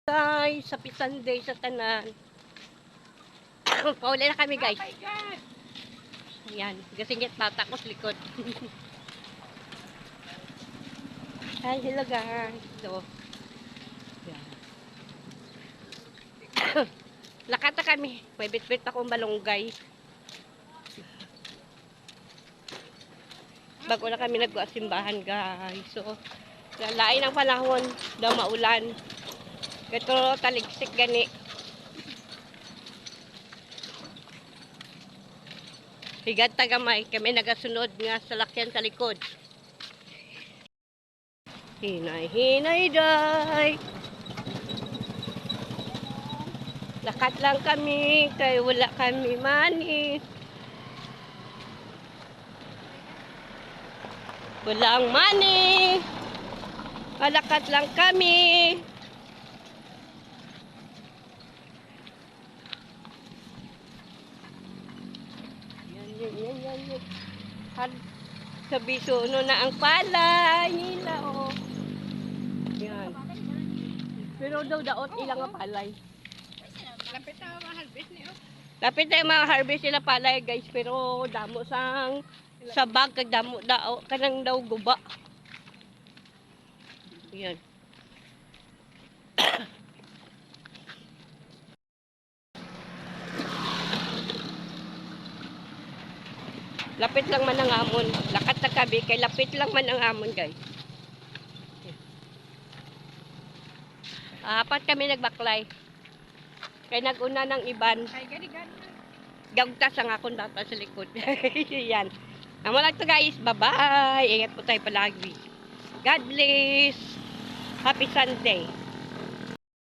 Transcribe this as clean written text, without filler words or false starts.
Guys, sa Sunday sa tanan. Pauli na kami, guys. Ayan, gasingit bata ko sa likod. Hi, hello guys. So, yan. Lakata kami. May bit-bit akong balonggay. Bago na kami nagsimbahan, guys. So, lain ang panahon daw maulan. Ito taligsik gani. Higad tagamay kami nagasunod nga sa lakyan sa likod. Hinay-hinay day. Lakat lang kami kay wala kami money. Walang money. Lakat lang kami. Yan. Sa Bisuno na ang palay nila, oh. Yan. Pero daw daot ilang ang palay. Lapit na ma-harvest niyo. Lapit na ma-harvest sila palay, guys. Pero damo sa bag kag damo daw kanang daw guba. Yan. Lapit lang man ang amon. Lakat na kabi kay lapit lang man ang amon, guys. Apat kami nagbaklay. Kay naguna ng iban. Ay, gani-gani. Gagtas ang akong data sa likod. Yan. Amo lang to, guys. Bye-bye. Ingat po tayo palagi. God bless. Happy Sunday.